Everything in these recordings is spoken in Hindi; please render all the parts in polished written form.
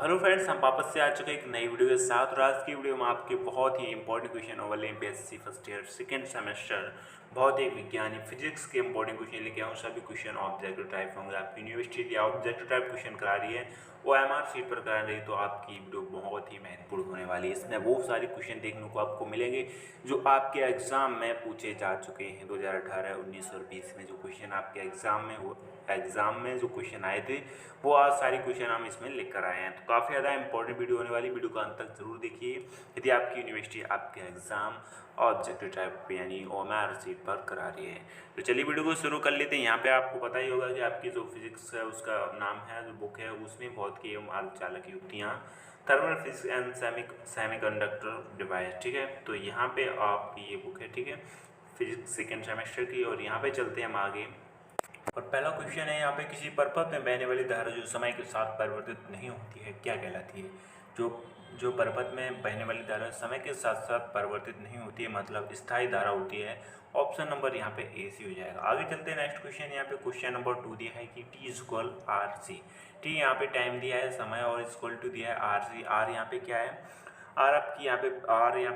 हेलो फ्रेंड्स, हम वापस से आ चुके हैं एक नई वीडियो के साथ। और आज की वीडियो में आपके बहुत ही इंपॉर्टेंट क्वेश्चन वाले MPSC first year second semester भौतिक विज्ञान फिजिक्स के इंपॉर्टेंट क्वेश्चन लेके आऊँ। सभी क्वेश्चन ऑब्जेक्टिव टाइप होंगे। आपकी यूनिवर्सिटी या ऑब्जेक्टिव टाइप क्वेश्चन करा रही है, वो एमआर सीट पर करा रही है, तो आपकी वीडियो बहुत ही महत्वपूर्ण होने वाली है। इसमें वो सारे क्वेश्चन देखने को आपको मिलेंगे जो आपके एग्जाम में पूछे जा चुके हैं 2018, 19 और 20 में। जो क्वेश्चन आपके एग्जाम में जो क्वेश्चन आए थे, वो आज सारी क्वेश्चन हम इसमें लिख कर आए हैं। तो काफ़ी ज़्यादा इंपॉर्टेंट वीडियो होने वाली, वीडियो को अंत तक जरूर देखिए यदि आपकी यूनिवर्सिटी आपके एग्जाम ऑब्जेक्टिव टाइप यानी ओएमआर सीट पर करा रही है। तो चलिए वीडियो को शुरू कर लेते हैं। यहाँ पे आपको पता ही होगा कि आपकी जो फिजिक्स है उसका नाम है, जो बुक है उसमें बहुत की अर्धचालक युक्तियाँ, thermal physics and semiconductor device. ठीक है, तो यहाँ पे आपकी ये बुक है, ठीक है, फिजिक्स सेकेंड सेमेस्टर की। और यहाँ पे चलते हैं हम आगे। और पहला क्वेश्चन है यहाँ पे, किसी परपथ में बहने वाली धारा जो समय के साथ परिवर्तित नहीं होती है क्या कहलाती है? जो जो परपथ में बहने वाली धारा समय के साथ साथ परिवर्तित नहीं होती है, मतलब स्थायी धारा होती है। ऑप्शन नंबर यहाँ पे ए सी हो जाएगा। आगे चलते हैं नेक्स्ट क्वेश्चन। यहाँ पे क्वेश्चन नंबर 2 दिया है कि T equal R C. T यहाँ पे टाइम दिया है, समय, और इक्वल टू दिया है आर सी। आर यहाँ पे क्या है? आर यहाँ पे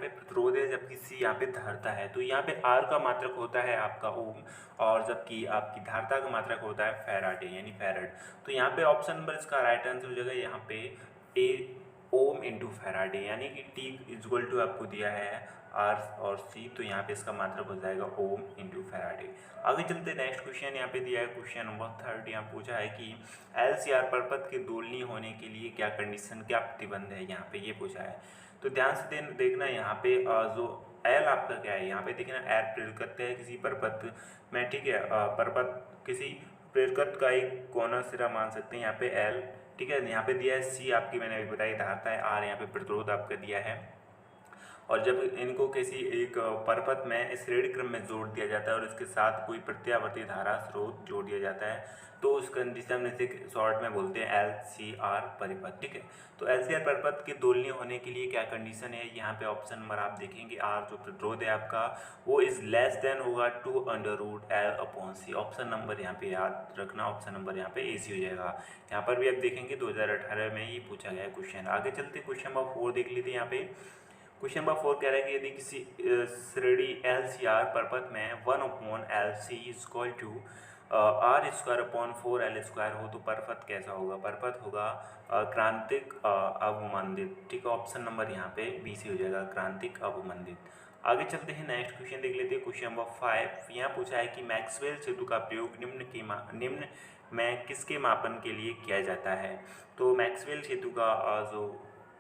प्रतिरोध है, जबकि सी यहाँ पे धारता है। तो यहाँ पे आर का मात्रक होता है आपका ओम, और जबकि आपकी धारता का मात्रक होता है फैराडे यानी फैरड। तो यहाँ पे ऑप्शन नंबर इसका राइट आंसर हो जाएगा यहाँ पे ए, ओम इंटू फैराडे, यानी कि टी इक्वल टू आपको दिया है आर और सी, तो यहाँ पे इसका मात्रक हो जाएगा ओम इंटू फैराडे। आगे चलते नेक्स्ट क्वेश्चन यहाँ पे दिया है क्वेश्चन नंबर 3। यहाँ पूछा है कि एलसीआर परपथ के दोलनीय होने के लिए क्या कंडीशन, क्या प्रतिबंध है, यहाँ पे ये पूछा है। तो ध्यान से देखना यहाँ पे जो एल आपका क्या है, यहाँ पे देखना एल प्रेरकत्व है किसी परपथ में, ठीक है। परपथ किसी प्रेरकत्व का एक कोना सिरा मान सकते हैं यहाँ पे एल, ठीक है। यहाँ पे दिया है सी आपकी, मैंने अभी बताई धारता है, आर यहाँ पे प्रतिरोध आपका दिया है। और जब इनको किसी एक परपथ में श्रेणी क्रम में जोड़ दिया जाता है और इसके साथ कोई प्रत्यावर्ती धारा स्रोत जोड़ दिया जाता है, तो उस कंडीशन में से शॉर्ट में बोलते हैं एल सी आर परिपथ, ठीक है। तो एल सी आर परिपथ के दोलनीय होने के लिए क्या कंडीशन है, यहाँ पे ऑप्शन नंबर आप देखेंगे आर जो प्रतिरोध है आपका, वो इज लेस देन होगा 2√L/C। ऑप्शन नंबर यहाँ पे याद रखना, ऑप्शन नंबर यहाँ पे ए सी हो जाएगा। यहाँ पर भी आप देखेंगे 2018 में ही पूछा गया क्वेश्चन। आगे चलते क्वेश्चन नंबर 4 देख लेते हैं। यहाँ पे क्वेश्चन नंबर 4 कह रहा है कि यदि किसी श्रेणी एल सी आर परपथ में 1/L/C इक्वल टू R²/4L² हो तो परपथ कैसा होगा? परपथ होगा क्रांतिक अवमंदित, ठीक है। ऑप्शन नंबर यहाँ पे बी सी हो जाएगा, क्रांतिक अवमंदित। आगे चलते हैं नेक्स्ट क्वेश्चन देख लेते हैं। क्वेश्चन नंबर 5 यहाँ पूछा है कि मैक्सवेल सेतु का प्रयोग निम्न में किसके मापन के लिए किया जाता है? तो मैक्सवेल सेतु का जो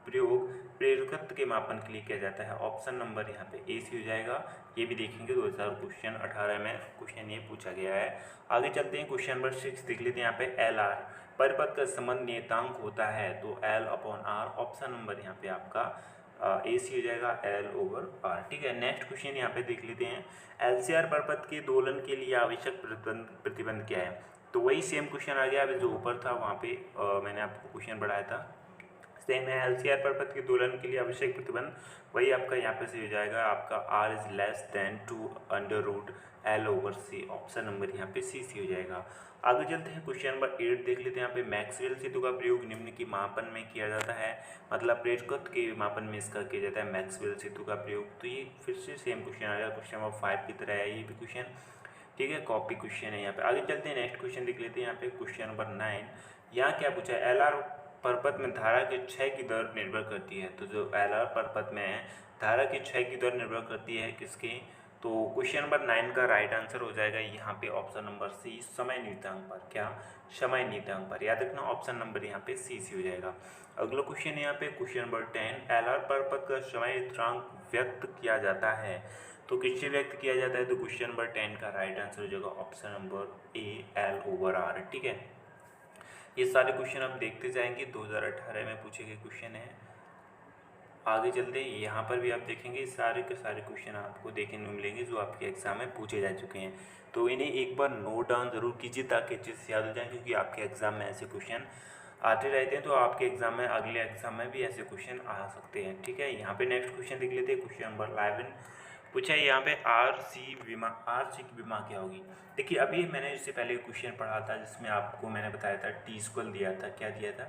प्रयोग प्रेरकत्व के मापन के लिए किया जाता है। ऑप्शन नंबर यहाँ पे ए सी हो जाएगा। ये भी देखेंगे 2018 में क्वेश्चन ये पूछा गया है। आगे चलते हैं क्वेश्चन नंबर 6 देख लेते हैं। यहाँ पे एल आर परिपथ का संबंध नियतांक होता है, तो L/R। ऑप्शन नंबर यहाँ पे आपका ए सी हो जाएगा L/R, ठीक है। नेक्स्ट क्वेश्चन यहाँ पे देख लेते हैं। एलसीआर परपथ के दोलन के लिए आवश्यक प्रतिबंध क्या है? तो वही सेम क्वेश्चन आ गया, अभी जो ऊपर था वहाँ पे मैंने आपको क्वेश्चन बढ़ाया था, सेम है। एलसीआर परपथ के दोलन के लिए आवश्यक प्रतिबंध वही आपका यहाँ पे से हो जाएगा, आपका R is less than 2√L/C। Option number यहाँ पे सी सी हो जाएगा। आगे चलते हैं क्वेश्चन नंबर 8 देख लेते हैं। यहाँ पे मैक्सवेल सेतु का प्रयोग निम्न की मापन में किया जाता है, मतलब प्रेरकत्व के मापन में इसका किया जाता है मैक्सवेल सेतु का प्रयोग। तो ये फिर से सेम क्वेश्चन आ गया, क्वेश्चन नंबर 5 की तरह है ये भी क्वेश्चन, ठीक है, कॉपी क्वेश्चन है यहाँ पे। आगे चलते हैं नेक्स्ट क्वेश्चन देख लेते हैं। यहाँ पे क्वेश्चन नंबर 9 यहाँ क्या पूछा है? एल आर परपथ में धारा के क्षय की दर निर्भर करती है। तो जो एल आर परपथ में है, धारा की क्षय की दर निर्भर करती है किसकी? तो क्वेश्चन नंबर 9 का राइट आंसर हो जाएगा यहाँ पे ऑप्शन नंबर सी, समय नियतांक पर। क्या? समय नियतांक पर। याद रखना ऑप्शन नंबर यहाँ पे सी सी हो जाएगा। अगला क्वेश्चन है यहाँ पे क्वेश्चन नंबर 10 एल आर परपथ का समय स्थिरांक व्यक्त किया जाता है, तो किससे व्यक्त किया जाता है? तो क्वेश्चन नंबर 10 का राइट आंसर हो जाएगा ऑप्शन नंबर ए, L/R, ठीक है। ये सारे क्वेश्चन आप देखते जाएंगे, 2018 में पूछे गए क्वेश्चन हैं। आगे चलते हैं, यहाँ पर भी आप देखेंगे सारे के सारे क्वेश्चन आपको देखने को मिलेंगे जो आपके एग्जाम में पूछे जा चुके हैं। तो इन्हें एक बार नोट डाउन जरूर कीजिए ताकि अच्छे से याद हो जाए, क्योंकि आपके एग्जाम में ऐसे क्वेश्चन आते रहते हैं। तो आपके एग्जाम में अगले एग्जाम में भी ऐसे क्वेश्चन आ सकते हैं, ठीक है। यहाँ पे नेक्स्ट क्वेश्चन देख लेते हैं। क्वेश्चन नंबर 11 पूछा है यहाँ पे आर सी की विमा क्या होगी? देखिए अभी मैंने इससे पहले क्वेश्चन पढ़ा था जिसमें आपको मैंने बताया था टी स्क्वायर दिया था, क्या दिया था?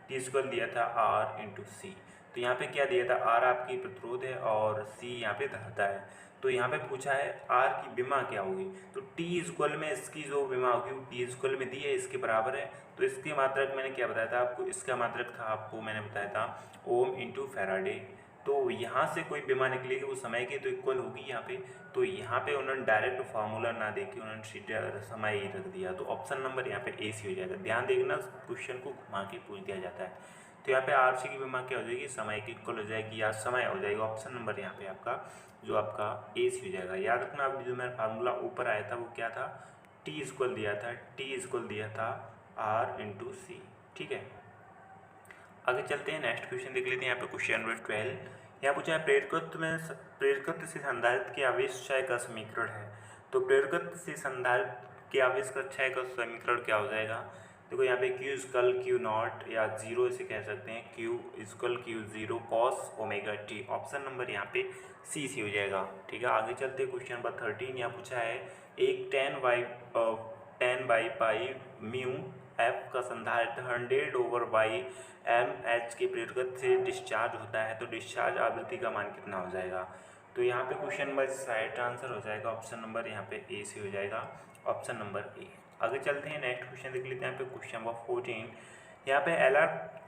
टी स्क्वायर दिया था आर इंटू सी। तो यहाँ पे क्या दिया था, आर आपकी प्रतिरोध है और सी यहाँ पे धारिता है। तो यहाँ पे पूछा है आर की विमा क्या होगी, तो टी इक्वल में इसकी जो विमा होगी वो टी इक्वल में दी है, इसके बराबर है। तो इसके मात्रक मैंने क्या बताया था आपको, इसका मात्रक था आपको मैंने बताया था ओम इंटू फैराडे। तो यहाँ से कोई विमा निकलेगी वो समय की तो इक्वल होगी यहाँ पे। तो यहाँ पे उन्होंने डायरेक्ट फार्मूला ना दे के उन्होंने सीधा समय ही रख दिया। तो ऑप्शन नंबर यहाँ पे ए सी हो जाएगा। ध्यान देखना, क्वेश्चन को घुमा के पूछ दिया जाता है। तो यहाँ पे आर सी की विमा क्या हो जाएगी, समय की इक्वल हो जाएगी या समय हो जाएगा। ऑप्शन नंबर यहाँ पे आपका जो आपका ए सी हो जाएगा। याद रखना, अभी जो मेरा फार्मूला ऊपर आया था वो क्या था, टी इक्वल दिया था, टी इक्वल दिया था आर इंटू सी। ठीक है, आगे चलते हैं, नेक्स्ट क्वेश्चन देख लेते हैं। यहाँ पे क्वेश्चन नंबर 12 यहाँ पूछा है प्रेरकत्व से संधारित्र के आवेश क्षय का समीकरण है। तो प्रेरकत्व से संधारित्र के आवेश का क्षय का समीकरण क्या हो जाएगा। देखो यहाँ पे Q स्क्वल Q नॉट या जीरो इसे कह सकते हैं, Q स्क्वल Q zero cos omega T. Option number यहाँ पे सी सी हो जाएगा। ठीक है, आगे चलते हैं क्वेश्चन नंबर 13 यहाँ पूछा है एक 10 बाई पाई म्यू एफ का संधारित्र 100/एम एच के प्रेरकत्व से डिस्चार्ज होता है, तो डिस्चार्ज आवृत्ति का मान कितना हो जाएगा। तो यहाँ पे क्वेश्चन नंबर राइट आंसर हो जाएगा ऑप्शन नंबर यहाँ पे ए से हो जाएगा, ऑप्शन नंबर ए। आगे चलते हैं, नेक्स्ट क्वेश्चन देख लेते हैं। यहाँ पे क्वेश्चन नंबर 14 यहाँ पे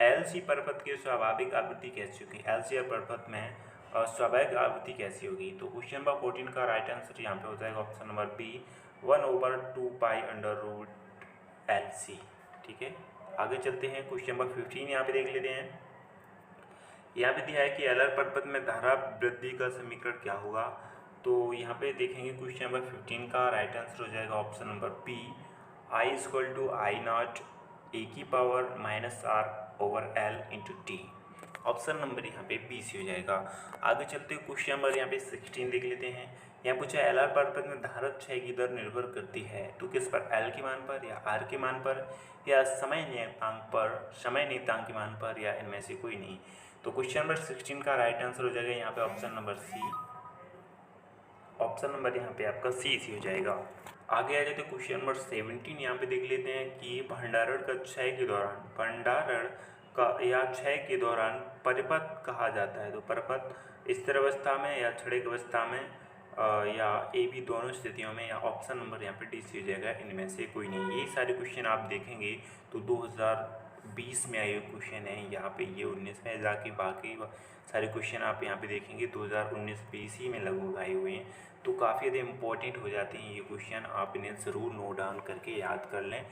एल सी परपथ की स्वाभाविक आवृत्ति कैसी होगी, एल सी परपथ में स्वाभाविक आवृत्ति कैसी होगी। तो क्वेश्चन नंबर 14 का राइट आंसर यहाँ पे हो जाएगा ऑप्शन नंबर बी 1/2π√LC। ठीक है, आगे चलते हैं, क्वेश्चन नंबर 15 यहाँ पे देख लेते हैं। यहाँ पे दिया है कि एलआर परपथ में धारा वृद्धि का समीकरण क्या होगा। तो यहाँ पे देखेंगे क्वेश्चन नंबर 15 का राइट आंसर हो जाएगा option number B I=I0 e⁻⁻r/L into T. Option number यहाँ पे बी सी हो जाएगा। आगे चलते हुए क्वेश्चन नंबर यहाँ पे 16 देख लेते हैं। यहाँ पूछा एलआर परपथ में धारा क्षय की दर निर्भर करती है, तो किस पर, एल के मान पर या आर के मान पर या समय नियतांक के मान पर या इनमें से कोई नहीं। तो क्वेश्चन नंबर 16 का राइट आंसर हो जाएगा यहाँ पे option number C, option number यहाँ पे आपका सी सी हो जाएगा। आगे आ जाते क्वेश्चन नंबर 17 यहाँ पे देख लेते हैं कि भंडारण या क्षय के दौरान परिपथ कहा जाता है। तो परिपथ स्थिर अवस्था में या क्षणिक अवस्था में या ए बी दोनों स्थितियों में, या ऑप्शन नंबर यहाँ पे डी सी हो जाएगा, इनमें से कोई नहीं। ये सारे क्वेश्चन आप देखेंगे तो 2020 में आए हुए क्वेश्चन है, यहाँ पे ये 19 में जाके बाकी सारे क्वेश्चन आप यहाँ पे देखेंगे 2019-20 ही में लगभग आए हुए हैं। तो काफ़ी ज़्यादा इंपॉर्टेंट हो जाते हैं ये क्वेश्चन, आप इन्हें ज़रूर नोट डाउन करके याद कर लें,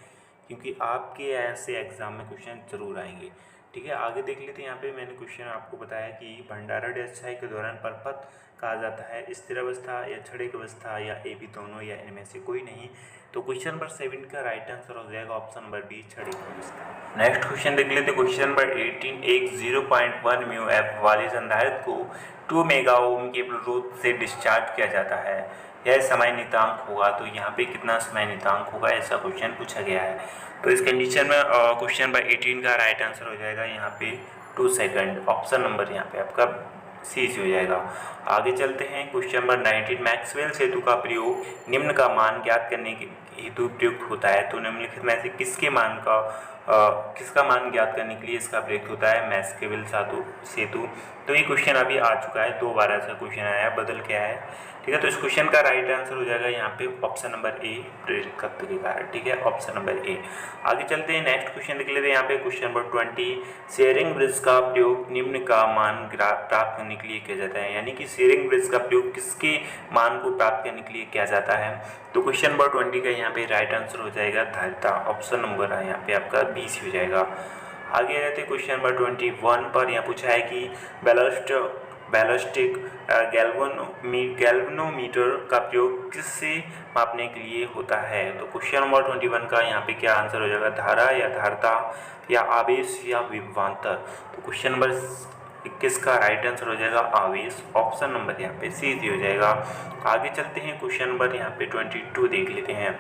क्योंकि आपके ऐसे एग्जाम में क्वेश्चन जरूर आएंगे। ठीक है, आगे देख लेते हैं। यहाँ पे मैंने क्वेश्चन आपको बताया कि भंडारण या क्षय के दौरान परिपथ कहा जाता है स्थिर अवस्था या क्षणिक अवस्था या ए बी दोनों या इनमें से कोई नहीं। तो क्वेश्चन नंबर 7 का राइट आंसर हो जाएगा ऑप्शन नंबर बी क्षणिक अवस्था। नेक्स्ट क्वेश्चन देख लेते हैं। क्वेश्चन नंबर 18 एक 0.1 म्यू एफ वाले संधारित्र को 2 मेगा ओम के प्रतिरोध से डिस्चार्ज किया जाता है, यह समय नियतांक होगा। तो यहाँ पे कितना समय नियतांक होगा, ऐसा क्वेश्चन पूछा गया है। तो इस कंडीशन में क्वेश्चन नंबर 18 का राइट आंसर हो जाएगा यहाँ पे 2 सेकंड, ऑप्शन नंबर यहाँ पे आपका सी सी हो जाएगा। आगे चलते हैं, क्वेश्चन नंबर 19 मैक्सवेल सेतु का प्रयोग निम्न का मान ज्ञात करने के हेतु प्रयुक्त होता है। तो निम्नलिखित में से किसका मान ज्ञात करने के लिए इसका प्रयुक्त होता है, मैक्सवेल सेतु। तो ये क्वेश्चन अभी आ चुका है, 2 बार ऐसा क्वेश्चन आया, बदल के आया है। ठीक है, तो इस क्वेश्चन का राइट आंसर हो जाएगा यहाँ पे ऑप्शन नंबर ए प्रेरकत्व के कारण। ठीक है, ऑप्शन नंबर ए। आगे चलते हैं, नेक्स्ट क्वेश्चन देख लेते हैं। यहाँ पे क्वेश्चन नंबर 20 शेयरिंग ब्रिज का प्रयोग निम्न का मान प्राप्त करने के लिए किया जाता है, यानी कि शेयरिंग ब्रिज का प्रयोग किसके मान को प्राप्त करने के लिए किया जाता है। तो क्वेश्चन नंबर 20 का यहाँ पे राइट आंसर हो जाएगा धारिता, ऑप्शन नंबर है यहाँ पे आपका बी सी हो जाएगा। आगे रहते क्वेश्चन नंबर 21 पर यहाँ पूछा है कि बैलिस्टिक गैल्वेनोमीटर का प्रयोग किससे मापने के लिए होता है। तो क्वेश्चन नंबर 21 का यहाँ पे क्या आंसर हो जाएगा, धारा या धारिता या आवेश या विभवांतर। तो क्वेश्चन नंबर 21 का राइट आंसर हो जाएगा आवेश, ऑप्शन नंबर यहाँ पे सी हो जाएगा। आगे चलते हैं, क्वेश्चन नंबर यहाँ पे 22 देख लेते हैं।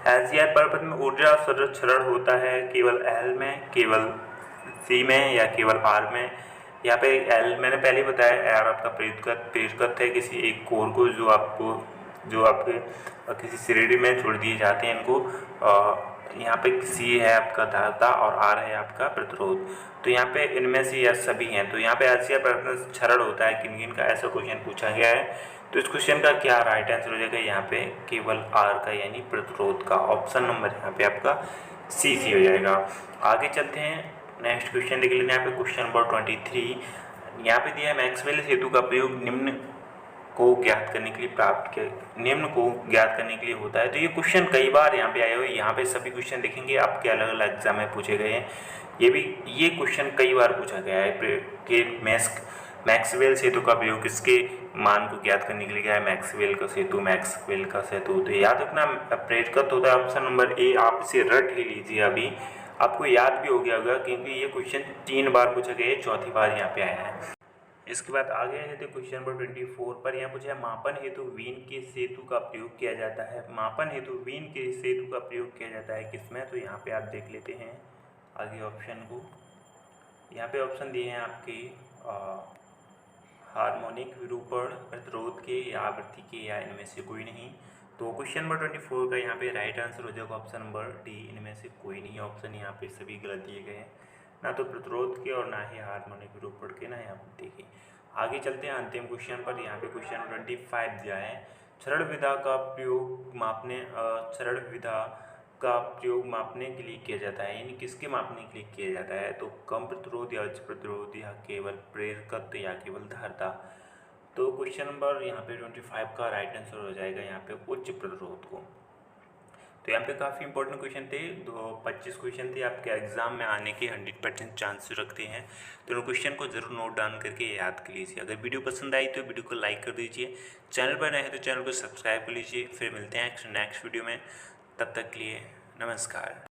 एलसीआर परपथ में ऊर्जा संरक्षण होता है केवल एल में, केवल सी में या केवल आर में। यहाँ पे एल मैंने पहले बताया, आर आपका प्रेरकत्व है किसी एक कोर को जो आपके किसी श्रेणी में छोड़ दिए जाते हैं, इनको यहाँ पे सी है आपका धारता और आर है आपका प्रतिरोध। तो यहाँ पे इनमें से यह सभी हैं। तो यहाँ पे एलसीआर प्रश्न सरल होता है, किन किन का ऐसा क्वेश्चन पूछा गया है। तो इस क्वेश्चन का क्या राइट आंसर हो जाएगा यहाँ पे केवल आर का यानी प्रतिरोध का। ऑप्शन नंबर यहाँ पे आपका सी हो जाएगा। आगे चलते हैं, नेक्स्ट क्वेश्चन देख लेते हैं। यहाँ पे क्वेश्चन नंबर 23 यहाँ पे दिया है मैक्सवेल सेतु का प्रयोग निम्न को ज्ञात करने के लिए होता है। तो ये क्वेश्चन कई बार यहाँ पे आए हुए, यहाँ पे सभी क्वेश्चन देखेंगे आपके अलग अलग एग्जाम में पूछे गए हैं। ये क्वेश्चन कई बार पूछा गया है कि मैक्सवेल सेतु का प्रयोग किसके मान को ज्ञात करने के लिए किया है, मैक्सवेल का सेतु। तो याद रखना प्रेरकत्व होता है ऑप्शन नंबर ए। आप इसे रट ही लीजिए, अभी आपको याद भी हो गया होगा क्योंकि ये क्वेश्चन 3 बार पूछा गया है, चौथी बार यहाँ पे आया है। इसके बाद आगे आए थे क्वेश्चन नंबर 24 पर। यहाँ पूछा है मापन हेतु वीन के सेतु का प्रयोग किया जाता है। मापन हेतु वीन के सेतु का प्रयोग किया जाता है किसमें, तो यहाँ पे आप देख लेते हैं आगे ऑप्शन को। यहाँ पे ऑप्शन दिए हैं आपके हार्मोनिक विरूपण, प्रतिरोध के या आवृत्ति के, या इनमें से कोई नहीं। तो क्वेश्चन नंबर 24 का यहाँ पे राइट आंसर हो जाएगा ऑप्शन नंबर डी, इनमें से कोई नहीं। ऑप्शन यहाँ पे सभी गलत दिए गए हैं, ना तो प्रतिरोध के और ना ही हार्मोनिक विरूपण के, ना ही आवृत्ति के। आगे चलते हैं अंतिम क्वेश्चन पर। यहाँ पे क्वेश्चन 25 दिया है सरल विधा का प्रयोग मापने के लिए किया जाता है, यानी किसके मापने के लिए किया जाता है, तो कम प्रतिरोध या उच्च प्रतिरोध, या केवल प्रेरकत्व, या केवल धारता। तो क्वेश्चन नंबर यहाँ पे 25 का राइट आंसर हो जाएगा यहाँ पे उच्च प्रतिरोध को। तो यहाँ पे काफ़ी इंपॉर्टेंट क्वेश्चन थे, 25 क्वेश्चन थे आपके एग्जाम में आने के 100% चांसेस रखते हैं। तो उन क्वेश्चन को जरूर नोट डाउन करके याद कर लीजिए। अगर वीडियो पसंद आई तो वीडियो को लाइक कर दीजिए, चैनल पर नए हैं तो चैनल को सब्सक्राइब कर लीजिए। फिर मिलते हैं नेक्स्ट वीडियो में, तब तक के लिए नमस्कार।